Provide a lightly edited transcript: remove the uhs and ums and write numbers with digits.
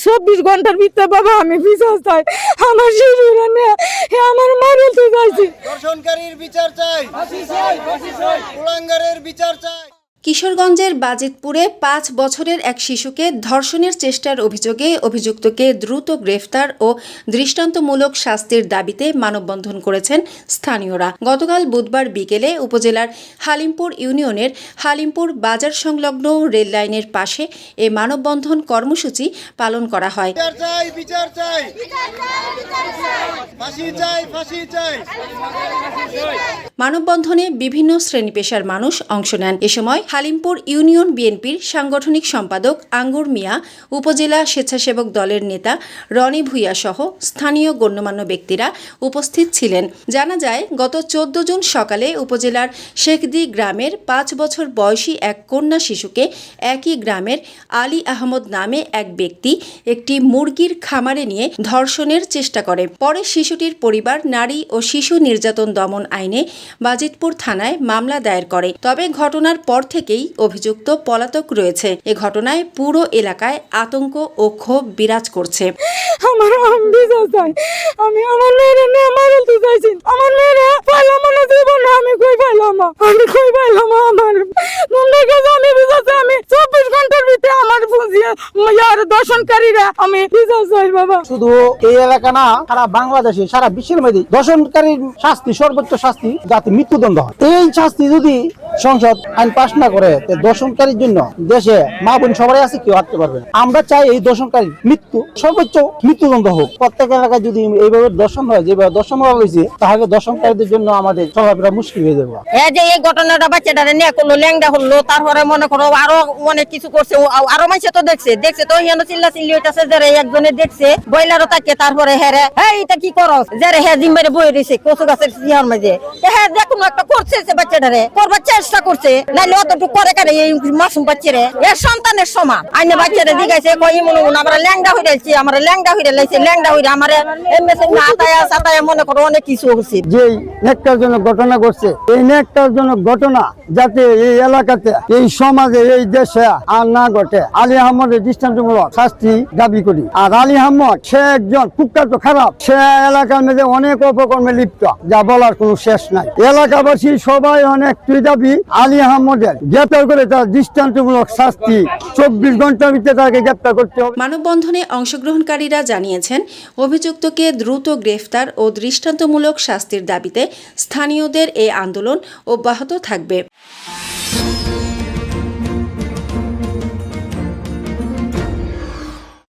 24 ঘন্টার ভিতরে বাবা আমি বিচার চাই, আমার শিশুরা নিয়ে আমার মারতে যাইছি। ধর্ষণকারীর বিচার চাই, কুলাঙ্গারের বিচার চাই। কিশোরগঞ্জের বাজিতপুরে 5 বছরের এক শিশুকে ধর্ষণের চেষ্টার অভিযোগে অভিযুক্তকে দ্রুত গ্রেফতার ও দৃষ্টান্তমূলক শাস্তির দাবিতে মানববন্ধন করেছেন স্থানীয়রা। গতকাল বুধবার বিকেলে উপজেলার হালিমপুর ইউনিয়নের হালিমপুর বাজার সংলগ্ন রেল লাইনের পাশে এ মানববন্ধন কর্মসূচি পালন করা হয়। বিচার চাই, ফাঁসি চাই, ফাঁসি চাই। মানববন্ধনে বিভিন্ন শ্রেণী পেশার মানুষ অংশ নেন। এ সময় হালিমপুর ইউনিয়ন বিএনপির সাংগঠনিক সম্পাদক আঙ্গুর মিয়া, উপজেলা স্বেচ্ছাসেবক দলের নেতা রনি ভূঁইয়া সহ স্থানীয় গণ্যমান্য ব্যক্তিরা উপস্থিত ছিলেন। জানা যায়, গত 14 জুন সকালে উপজেলার শেখদি গ্রামের 5 বছর বয়সী এক কন্যা শিশুকে একই গ্রামের আলী আহমদ নামে এক ব্যক্তি একটি মুরগির খামারে নিয়ে ধর্ষণের চেষ্টা করে। পরে শিশুটির পরিবার নারী ও শিশু নির্যাতন দমন আইনে বাজিতপুর থানায় মামলা দায়ের করে। তবে ঘটনার পর থেকেই অভিযুক্ত পলাতক রয়েছে। এ ঘটনায় পুরো এলাকায় আতঙ্ক ও ক্ষোভ বিরাজ করছে। আমার বিচার চাই, আমি আমার মেয়েরা নিয়ে মারতে চাইছি। আমার মেয়েরা পাইলাম না, জীবন আমি কই পাইলাম, আমি কই পাইলাম আমার তোমাদের কাছে আমি বিচার চাই। আমি 24 ঘন্টার ভিতরে আমার বুঝিয়ে দর্শনকারীরা আমি বিচার চাই বাবা। শুধু এই এলাকা না, সারা বাংলাদেশে সারা বিশ্বের মধ্যে দর্শনকারীর শাস্তি সর্বোচ্চ শাস্তি যাতে মৃত্যুদণ্ড হয়। এই শাস্তি যদি সংসদ আইন পাশ না করে, দর্শনকারীর জন্য দেশে মা বোন সবাই আছে, কেউ হাঁটতে পারবে না। আমরা চাই এই দর্শনকারী মৃত্যু সর্বোচ্চ মৃত্যুদণ্ড হোক। প্রত্যেক এলাকায় যদি এইভাবে দর্শন হয়, যেভাবে দর্শন হওয়া হয়েছে, তাহলে দর্শনকারীদের জন্য আমাদের চলাফেরা মুশকিল হয়ে যাবে। এই যে এই ঘটনাটা বাচ্চাটা নিয়ে করলো, ল্যাংডা হলো, তারপরে মনে করো আরো অনেক কিছু করছে, আরো মানুষ তো দেখছে তো হেন চিল্লা চিল্লি হইতাছে, যে একজনে দেখছে বইলারও তাকে, তারপরে হেরে এটা কি করো, যে হ্যাঁ জিম্বারে বই রয়েছে কচু গাছের সিয়ার মাঝে, হ্যাঁ দেখুন একটা করছে বাচ্চাটারে, করবার চেষ্টা করছে, নাইলে অতটুকু করে কারে এই মাসুম বাচ্চারে এর সন্তানের সমান আইনে বাচ্চারে দিগাইছে, কই মনে আমরা ল্যাংডা হয়ে যাচ্ছি, আমরা ল্যাংডা হয়ে লাইছে, ল্যাংডা হয়ে আমার আতায়া মনে করো অনেক কিছু হচ্ছে। যে নেকটারজনক ঘটনা ঘটছে, এই নেকটারজনক ঘটনা যাতে এই এলাকাতে, এই সমাজে, এই দেশে আর না ঘটে, আলী আহমদের দৃষ্টান্তমূলক শাস্তি দাবি করি। আর আলী আহমদ সে একজন কুখ্যাত খারাপ, সে এলাকার মধ্যে অনেক অপকর্মে লিপ্ত, যা বলার কোনো শেষ নাই। এলাকাবাসী সবাই অনেক দাবি আলী আহমদের গ্রেপ্তার করে তার দৃষ্টান্তমূলক শাস্তি 24 ঘন্টার ভিতরে তাকে গ্রেপ্তার করতে হবে। মানববন্ধনে অংশগ্রহণকারীরা জানিয়েছেন, অভিযুক্তকে দ্রুত গ্রেফতার ও দৃষ্টান্তমূলক শাস্তির দাবিতে স্থানীয়দের এই আন্দোলন অব্যাহত থাকবে।